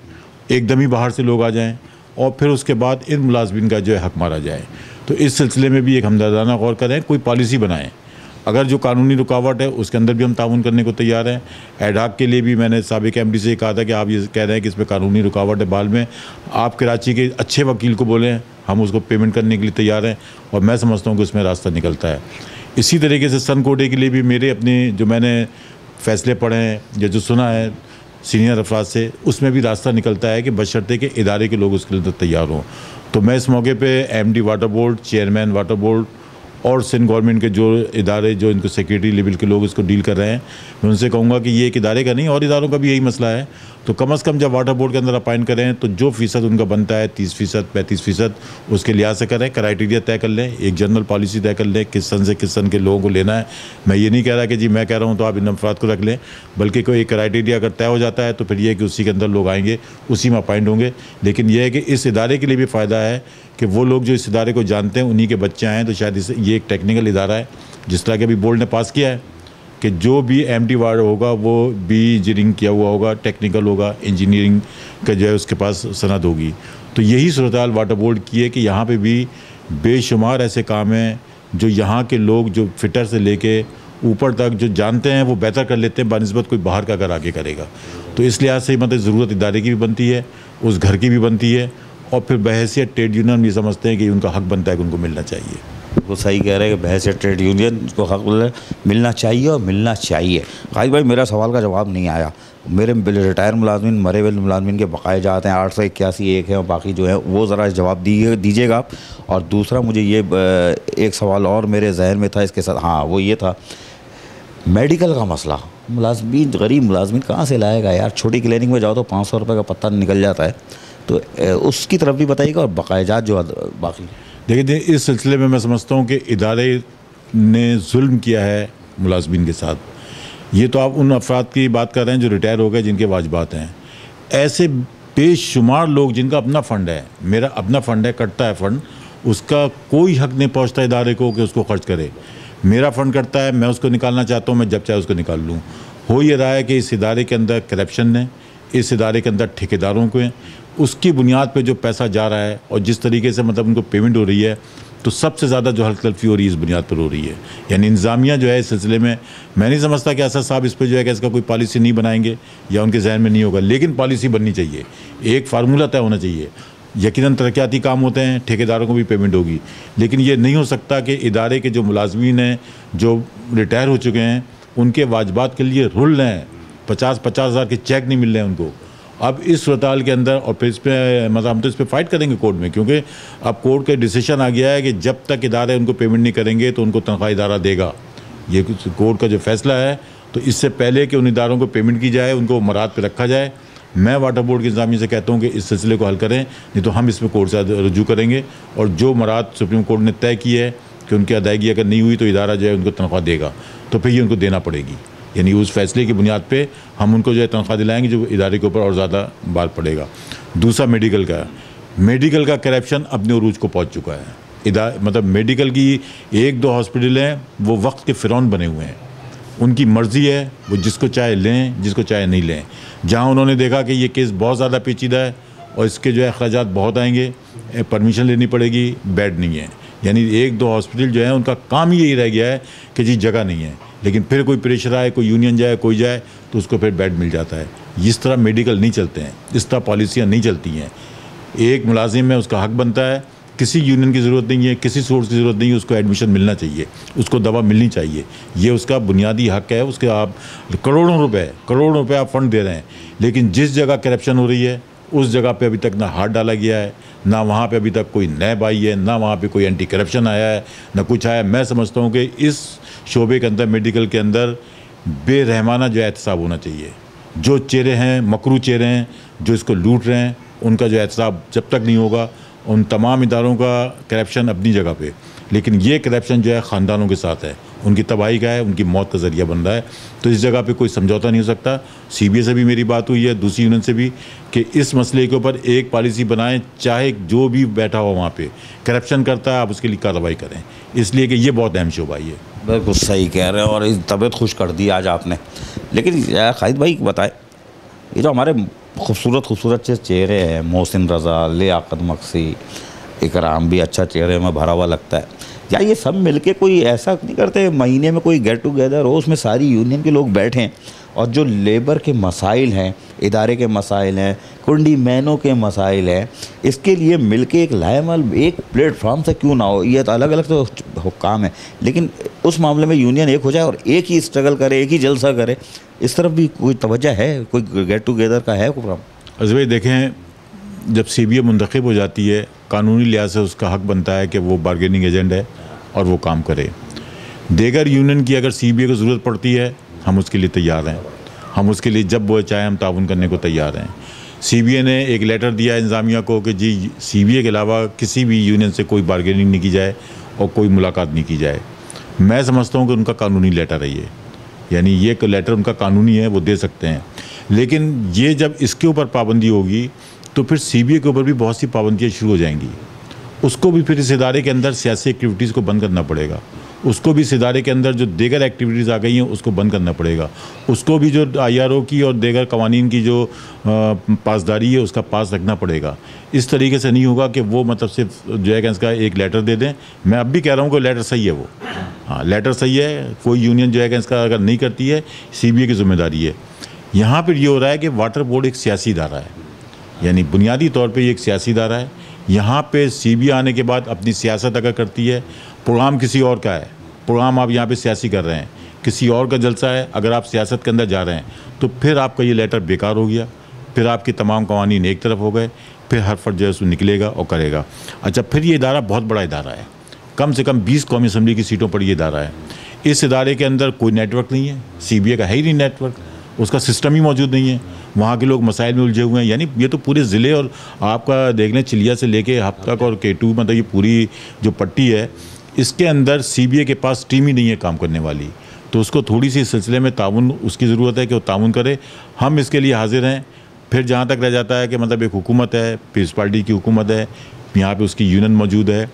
एकदम ही बाहर से लोग आ जाएं, और फिर उसके बाद इन मुलाजमीन का जो है हक मारा जाए। तो इस सिलसिले में भी एक हमदर्दाना गौर करें, कोई पॉलिसी बनाएं। अगर जो कानूनी रुकावट है उसके अंदर भी हम ताउन करने को तैयार हैं। एडॉक के लिए भी मैंने साबिक एमडी से कहा था कि आप ये कह रहे हैं कि इसमें कानूनी रुकावट है, बाल में आप कराची के अच्छे वकील को बोलें, हम उसको पेमेंट करने के लिए तैयार हैं, और मैं समझता हूँ कि उसमें रास्ता निकलता है। इसी तरीके से सन कोटे के लिए भी मेरे अपने जो मैंने फ़ैसले पढ़े हैं या जो सुना है, सीनियर अफराद से, उसमें भी रास्ता निकलता है कि बशर्ते के इदारे के लोग उसके लिए तैयार हों। तो मैं इस मौके पे MD water board, chairman water board और सिंध गवर्नमेंट के जो इदारे जो इनको सिक्योरिटी लेवल के लोग इसको डील कर रहे हैं, मैं उनसे कहूँगा कि ये एक इदारे का नहीं और इदारों का भी यही मसला है। तो कम से कम जब वाटर बोर्ड के अंदर अपॉइंट करें तो जो फ़ीसद उनका बनता है 30%, 35%, उसके लिहाज से करें, क्राइटेरिया तय कर लें, एक जनरल पॉलिसी तय कर लें किस सन से किस सन के लोगों को लेना है। मैं ये नहीं कह रहा कि जी मैं कह रहा हूँ तो आप इन अफराद को रख लें, बल्कि कोई एक क्राइटेरिया अगर तय हो जाता है तो फिर ये है कि उसी के अंदर लोग आएंगे, उसी में अपॉइंट होंगे। लेकिन यह है कि इस इदारे के लिए भी फ़ायदा है कि वो लोग जो इस इदारे को जानते हैं उन्हीं के बच्चे आएँ। तो शायद ये एक टेक्निकल इदारा है, जिस तरह के अभी बोर्ड ने पास किया है कि जो भी एमडी वार्ड होगा वो बी इंजीनियरिंग किया हुआ होगा, टेक्निकल होगा, इंजीनियरिंग का जो है उसके पास सनद होगी। तो यही सूरत-ए-हाल वाटर बोर्ड की है कि यहाँ पे भी बेशुमार ऐसे काम हैं जो यहाँ के लोग जो फिटर से लेके ऊपर तक जो जानते हैं वो बेहतर कर लेते हैं बनिस्बत कोई बाहर का अगर आगे करेगा। तो इस लिहाज से मतलब ज़रूरत इदारे की भी बनती है, उस घर की भी बनती है, और फिर बहैसियत ट्रेड यूनियन भी समझते हैं कि उनका हक बनता है कि उनको मिलना चाहिए। वो सही कह रहे हैं कि बहैसियत ट्रेड यूनियन को हक मिलना चाहिए और मिलना चाहिए। गालिब भाई, मेरा सवाल का जवाब नहीं आया। मेरे रिटायर मुलाजमिन, मरे हुए मुलाजमिन के बकाए जाते हैं 881 एक है और बाकी जो है वो ज़रा जवाब दीजिएगा आप। और दूसरा मुझे ये एक सवाल और मेरे जहन में था इसके साथ, हाँ वो ये था मेडिकल का मसला। मुलाजमिन, गरीब मुलाजमिन कहाँ से लाएगा यार? छोटी क्लिनिक में जाओ तो 500 रुपये का पत्ता निकल जाता है, तो उसकी तरफ भी बताइएगा। और बकायजात जो बाकी देखिए, इस सिलसिले में मैं समझता हूँ कि इदारे ने जुल्म किया है मुलाजमिन के साथ। ये तो आप उन अफराद की बात कर रहे हैं जो रिटायर हो गए, जिनके वाजिबात हैं। ऐसे बेशुमार लोग जिनका अपना फ़ंड है, मेरा अपना फ़ंड है, कटता है फ़ंड, उसका कोई हक नहीं पहुँचता इदारे को कि उसको खर्च करे। मेरा फ़ंड कटता है, मैं उसको निकालना चाहता हूँ, मैं जब चाहे उसको निकाल लूँ। हो ये रहा है कि इस इदारे के अंदर करप्शन है, इस इदारे के अंदर ठेकेदारों को हैं, उसकी बुनियाद पे जो पैसा जा रहा है और जिस तरीके से मतलब उनको पेमेंट हो रही है, तो सबसे ज़्यादा जो हल्क तलफी हो रही है इस बुनियाद पर हो रही है। यानी इंतज़ामिया जो है इस सिलसिले में, मैं नहीं समझता कि असद साहब इस पर जो है कि इसका कोई पॉलिसी नहीं बनाएंगे या उनके जहन में नहीं होगा, लेकिन पॉलिसी बननी चाहिए, एक फार्मूला तय होना चाहिए। यकीनन तरक्याती काम होते हैं, ठेकेदारों को भी पेमेंट होगी, लेकिन ये नहीं हो सकता कि इदारे के जो मुलाजमीन हैं जो रिटायर हो चुके हैं उनके वाजबात के लिए रुल रहे हैं, 50-50 हज़ार के चेक नहीं मिल रहे हैं उनको। अब इस सूरत-ए-हाल के अंदर और फिर इस पर मतलब हम तो इस पर फाइट करेंगे कोर्ट में, क्योंकि अब कोर्ट का डिसीजन आ गया है कि जब तक इदारे उनको पेमेंट नहीं करेंगे तो उनको तनख्वाह इदारा देगा। ये कोर्ट का जो फैसला है, तो इससे पहले कि उन इदारों को पेमेंट की जाए, उनको मराद पर रखा जाए, मैं वाटर बोर्ड के इंतजामिया से कहता हूँ कि इस सिलसिले को हल करें, नहीं तो हम इस पर कोर्ट से रजू करेंगे। और जो मराद सुप्रीम कोर्ट ने तय की है कि उनकी अदायगी अगर नहीं हुई तो इदारा जो है उनको तनख्वाह देगा, तो फिर ये उनको देना पड़ेगी। यानी उस फैसले की बुनियाद पे हम उनको जो है तनख्वाह दिलाएंगे, जो इदारे के ऊपर और ज़्यादा बार पड़ेगा। दूसरा मेडिकल का करप्शन अपने उरूज को पहुंच चुका है। मतलब मेडिकल की 1-2 हॉस्पिटल हैं वो वक्त के फ़िरौन बने हुए हैं, उनकी मर्ज़ी है, वो जिसको चाहे लें, जिसको चाहे नहीं लें। जहाँ उन्होंने देखा कि ये केस बहुत ज़्यादा पेचीदा है और इसके जो है अखराजात बहुत आएंगे, परमिशन लेनी पड़ेगी, बेड नहीं है। यानी 1-2 हॉस्पिटल जो है उनका काम ही यही रह गया है कि जी जगह नहीं है, लेकिन फिर कोई प्रेशर आए, कोई यूनियन जाए, कोई जाए तो उसको फिर बेड मिल जाता है। इस तरह मेडिकल नहीं चलते हैं, इस तरह पॉलिसियाँ नहीं चलती हैं। एक मुलाजिम है, उसका हक बनता है, किसी यूनियन की ज़रूरत नहीं है, किसी सोर्स की ज़रूरत नहीं है, उसको एडमिशन मिलना चाहिए, उसको दवा मिलनी चाहिए, ये उसका बुनियादी हक है। उसके आप करोड़ों रुपए आप फंड दे रहे हैं, लेकिन जिस जगह करप्शन हो रही है उस जगह पे अभी तक ना हाथ डाला गया है, ना वहाँ पे अभी तक कोई नैब आई है, ना वहाँ पे कोई एंटी करप्शन आया है, ना कुछ आया। मैं समझता हूँ कि इस शोबे के अंदर, मेडिकल के अंदर बेरहमाना जो एहतसाब होना चाहिए। जो चेहरे हैं, मकरू चेहरे हैं जो इसको लूट रहे हैं, उनका जो एहतसाब जब तक नहीं होगा, उन तमाम इदारों का करप्शन अपनी जगह पे, लेकिन ये करप्शन जो है ख़ानदानों के साथ है, उनकी तबाही का है, उनकी मौत का ज़रिया बन रहा है। तो इस जगह पे कोई समझौता नहीं हो सकता। CBA से भी मेरी बात हुई है, दूसरी यूनियन से भी, कि इस मसले के ऊपर एक पॉलिसी बनाएं, चाहे जो भी बैठा हो वहाँ पे करप्शन करता है आप उसके लिए कार्रवाई करें, इसलिए कि ये बहुत अहम शोबा है। बिल्कुल सही कह रहे हैं और इस तबीयत खुश कर दी आज आपने। लेकिन खालिद भाई बताएं, ये जो हमारे खूबसूरत से चेहरे हैं, मोहसिन रज़ा, लियाकत मक्सी, इकराम भी अच्छा चेहरे में भरा हुआ लगता है, या ये सब मिलके कोई ऐसा नहीं करते महीने में कोई गेट टुगेदर हो, उसमें सारी यूनियन के लोग बैठें और जो लेबर के मसाइल हैं, इदारे के मसाइल हैं, कुंडी मैनों के मसाइल हैं, इसके लिए मिलके एक लाएमल एक प्लेटफॉर्म से क्यों ना हो। ये तो अलग अलग तो काम है, लेकिन उस मामले में यूनियन एक हो जाए और एक ही स्ट्रगल करे, एक ही जलसा करे। इस तरफ भी कोई तवज्जो है, कोई गेट टुगेदर का है प्रोग्राम? अजय भाई देखें, जब CBA मुंतखब हो जाती है, कानूनी लिहाज से उसका हक बनता है कि वो बारगेनिंग एजेंट है और वो काम करे। देगर यूनियन की अगर CBA को ज़रूरत पड़ती है, हम उसके लिए तैयार हैं। हम उसके लिए जब वो चाहे हम ताउन करने को तैयार हैं। CBA ने एक लेटर दिया इंतज़ामिया को कि जी CBA के अलावा किसी भी यूनियन से कोई बारगेनिंग नहीं की जाए और कोई मुलाकात नहीं की जाए। मैं समझता हूँ कि उनका कानूनी लेटर है ये, यानी ये लेटर उनका कानूनी है, वो दे सकते हैं। लेकिन ये जब इसके ऊपर पाबंदी होगी तो फिर CBA के ऊपर भी बहुत सी पाबंदियाँ शुरू हो जाएंगी। उसको भी फिर इस इदारे के अंदर सियासी एक्टिविटीज़ को बंद करना पड़ेगा। उसको भी इस इदारे के अंदर जो देगर एक्टिविटीज़ आ गई हैं उसको बंद करना पड़ेगा। उसको भी जो IRO की और देगर कवानीन की जो पासदारी है उसका पास रखना पड़ेगा। इस तरीके से नहीं होगा कि वो मतलब सिर्फ जो है कि इसका एक लेटर दे दें। मैं अब भी कह रहा हूँ कि लेटर सही है वो, हाँ लेटर सही है। कोई यूनियन जो है कि इसका अगर नहीं करती है, CBA की जिम्मेदारी है। यहाँ पर ये हो रहा है कि वाटर बोर्ड एक सियासी इदारा है, यानी बुनियादी तौर पे ये एक सियासी इदारा है। यहाँ पे CBA आने के बाद अपनी सियासत अगर करती है, प्रोग्राम किसी और का है, प्रोग्राम आप यहाँ पे सियासी कर रहे हैं, किसी और का जलसा है, अगर आप सियासत के अंदर जा रहे हैं तो फिर आपका ये लेटर बेकार हो गया, फिर आपके तमाम कवानीन एक तरफ हो गए, फिर हर फर्द जो है उसको निकलेगा और करेगा। अच्छा, फिर ये इदारा बहुत बड़ा इदारा है, कम से कम 20 कौमी असम्बली की सीटों पर ये इदारा है। इस इदारे के अंदर कोई नेटवर्क नहीं है, CBA का है ही नहीं नेटवर्क, उसका सिस्टम ही मौजूद नहीं है। वहाँ के लोग मसाइल में उलझे हुए हैं, यानी ये तो पूरे ज़िले और आपका देख लें चिलिया से लेके हब तक और K2 मतलब ये पूरी जो पट्टी है, इसके अंदर CBA के पास टीम ही नहीं है काम करने वाली। तो उसको थोड़ी सी इस सिलसिले में ताउन उसकी ज़रूरत है कि वो ताउन करे। हम इसके लिए हाजिर हैं। फिर जहाँ तक रह जाता है कि मतलब एक हुकूमत है, पीपल्स पार्टी की हुकूमत है, यहाँ पे उसकी यूनियन मौजूद है,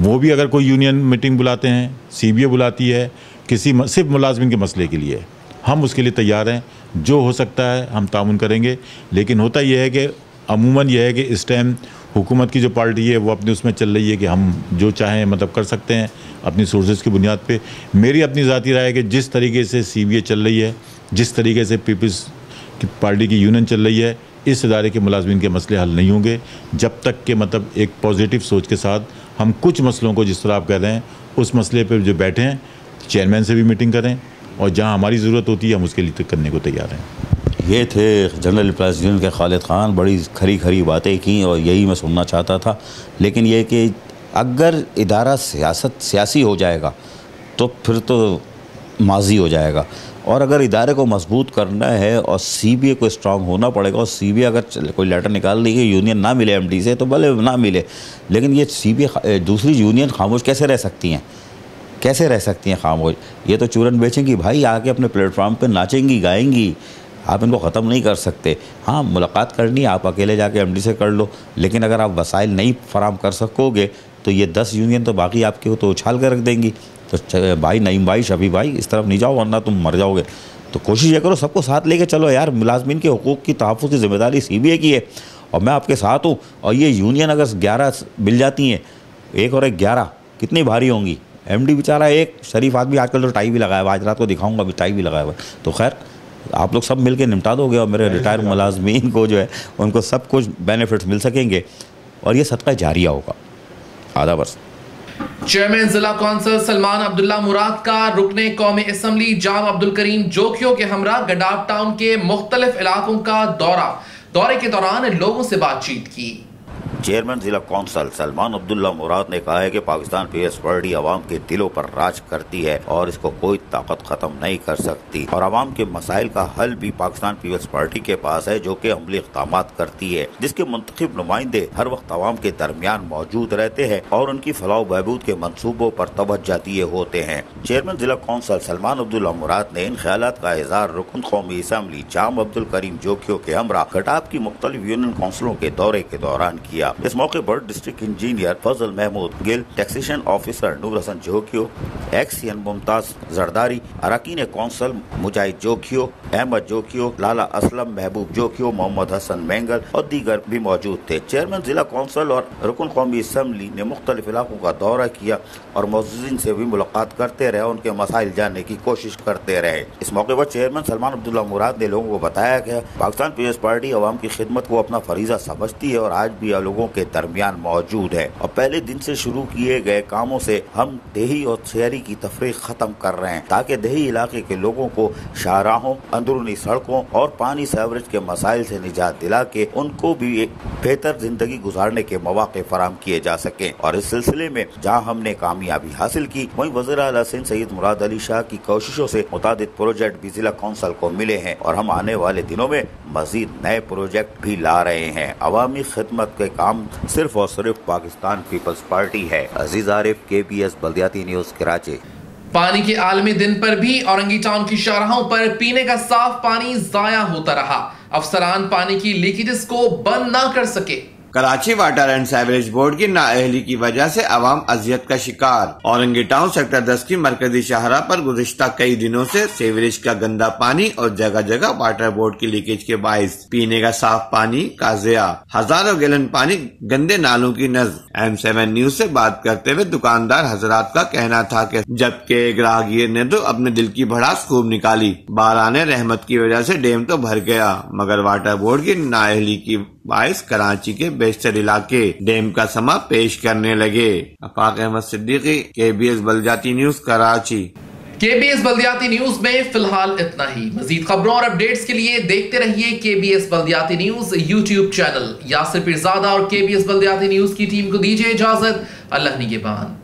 वो भी अगर कोई यूनियन मीटिंग बुलाते हैं, CBA बुलाती है किसी सिर्फ मुलाजमिन के मसले के लिए, हम उसके लिए तैयार हैं। जो हो सकता है हम ताउन करेंगे। लेकिन होता यह है कि अमूमन यह है कि इस टाइम हुकूमत की जो पार्टी है वो अपने उसमें चल रही है कि हम जो चाहें मतलब कर सकते हैं अपनी सोर्सेज की बुनियाद पे। मेरी अपनी ज़ाती राय है कि जिस तरीके से CBA चल रही है, जिस तरीके से पीपल्स की पार्टी की यूनियन चल रही है, इस इदारे के मुलाजमिन के मसले हल नहीं होंगे जब तक कि मतलब एक पॉजिटिव सोच के साथ हम कुछ मसलों को, जिस तरह आप कह रहे हैं, उस मसले पर जो बैठे हैं, चेयरमैन से भी मीटिंग करें और जहाँ हमारी ज़रूरत होती है हम उसके लिए करने को तैयार हैं। ये थे जनरल एम्प्लॉयज़ यूनियन के खालिद खान। बड़ी खरी खरी बातें की और यही मैं सुनना चाहता था। लेकिन ये कि अगर इदारा सियासी हो जाएगा तो फिर तो माजी हो जाएगा, और अगर इदारे को मजबूत करना है और CBA को स्ट्रांग होना पड़ेगा, और CBA अगर कोई लेटर निकाल ली कि यूनियन ना मिले MD से तो भले ना मिले, लेकिन ये CBA दूसरी यूनियन खामोश कैसे रह सकती हैं, कैसे रह सकती हैं खामोश? ये तो चूरन बेचेंगी भाई, आके अपने प्लेटफॉर्म पे नाचेंगी गाएंगी। आप इनको ख़त्म नहीं कर सकते। हाँ, मुलाकात करनी है, आप अकेले जाके MD से कर लो, लेकिन अगर आप वसाइल नहीं फराम कर सकोगे तो ये 10 यूनियन तो बाकी आपके तो उछाल कर रख देंगी। तो भाई नईम भाई, शफी भाई, इस तरफ नहीं जाओ वरना तुम मर जाओगे। तो कोशिश ये करो सबको साथ लेके चलो यार। मुलाजमिन के हुकूक़ की तहफ़्फ़ुज़ की ज़िम्मेदारी CBA की है और मैं आपके साथ हूँ। और ये यूनियन अगर 11 मिल जाती हैं, 1 और 1 11, कितनी भारी होंगी। MD बेचारा एक शरीफ आदमी, आजकल तो टाई भी लगाया हुआ, आज रात को दिखाऊंगा अभी टाई भी लगाया हुआ। तो खैर आप लोग सब मिलके निपटा दोगे और मेरे रिटायर मुलाजमीन को जो है उनको सब कुछ बेनिफिट्स मिल सकेंगे और ये सदका जारिया होगा। आधा वर्ष। चेयरमैन जिला कौंसिल सलमान अब्दुल्ला मुराद का रुकने कौमी असम्बली जाम अब्दुल करीम जोखियों के हमरा गडाफ टाउन के मुख्तलिफ इलाकों का दौरे के दौरान लोगों से बातचीत की। चेयरमैन जिला कौंसिल सलमान अब्दुल्ला मुराद ने कहा है कि पाकिस्तान पीपल्स पार्टी आवाम के दिलों पर राज करती है और इसको कोई ताकत खत्म नहीं कर सकती, और आवाम के मसाइल का हल भी पाकिस्तान पीपल्स पार्टी के पास है, जो कि अमली इक़दामात करती है, जिसके मुंतखब नुमाइंदे हर वक्त आवाम के दरमियान मौजूद रहते हैं और उनकी फलाह बहबूद के मंसूबों पर तवज्जो दिए होते हैं। चेयरमैन जिला कौंसिल सलमान अब्दुल्ला मुराद ने इन ख्यालात का इज़हार रुकन कौमी असम्बली जाम अब्दुल करीम जोखियों के हमरा गडाफ की मुख्तलिफ यूनियन काउंसिलों के दौरे के दौरान किया। इस मौके पर डिस्ट्रिक्ट इंजीनियर फजल महमूद गिल, टैक्सेशन ऑफिसर नूर हसन जोखियो, एक्सीएन मुमताज जरदारी, अरकान कौंसल मुजाहिद जोखियो, अहमद जोखियो, लाला असलम, महबूब जोखियो, मोहम्मद हसन मेंगल और दीगर भी मौजूद थे। चेयरमैन जिला कौंसिल और रुकन कौमी असम्बली ने मुख्तलिफ इलाकों का दौरा किया और मौजूदीन से भी मुलाकात करते रहे, उनके मसाइल जानने की कोशिश करते रहे। इस मौके पर चेयरमैन सलमान अब्दुल्ला मुराद ने लोगों को बताया कि पाकिस्तान पीपल्स पार्टी अवाम की खिदमत को अपना फरीजा समझती है और आज भी लोगों के दरमियान मौजूद है और पहले दिन से शुरू किए गए कामों से हम देही और शहरी की तफरीक खत्म कर रहे हैं ताकि देही इलाके के लोगों को शाहराहों, अंदरूनी सड़कों और पानी सीवरेज के मसाइल से निजात दिला के उनको भी एक बेहतर जिंदगी गुजारने के मौके फराहम किए जा सके। और इस सिलसिले में जहाँ हमने कामयाबी हासिल की, वहीं वज़ीर आला सिंध सैयद मुराद अली शाह की कोशिशों से मुतादिद प्रोजेक्ट भी जिला कौंसिल को मिले हैं और हम आने वाले दिनों में मजीद नए प्रोजेक्ट भी ला रहे हैं। अवामी खिदमत के काम सिर्फ और सिर्फ पाकिस्तान पीपल्स पार्टी है। अजीज आरिफ, KBS बल्दियाती न्यूज, कराची। पानी के आलमी दिन पर भी औरंगी टाउन की शाहराहों पर पीने का साफ पानी जाया होता रहा। अफसरान पानी की लीकेजेस को बंद न कर सके। Karachi water and sewerage board की नाअहली की वजह से अवाम अजियत का शिकार। औरंगी टाउन सेक्टर 10 की मरकजी शाहरा पर गुज़िश्ता कई दिनों से सीवरेज का गंदा पानी और जगह जगह वाटर बोर्ड की लीकेज के बाइस पीने का साफ पानी का ज़िया, हजारों गैलन पानी गंदे नालों की नज़र। M7 न्यूज से बात करते हुए दुकानदार हजरात का कहना था कि जबकि ग्राहकीर ने तो अपने दिल की भड़ास खूब निकाली, बाराने रहमत की वजह से डैम तो भर गया, मगर वाटर बोर्ड की नाअहली की बाइस कराची के बेशतर इलाके डैम का समा पेश करने लगे। अफाक अहमद सिद्दीकी, KBS बल्दियाती न्यूज, कराची। KBS बल्दियाती न्यूज में फिलहाल इतना ही। मजीद खबरों और अपडेट्स के लिए देखते रहिए KBS बल्दियाती news YouTube channel. Yasir Pirzada और KBS बल्दियाती न्यूज की टीम को दीजिए इजाजत। अल्लाह निगहबान।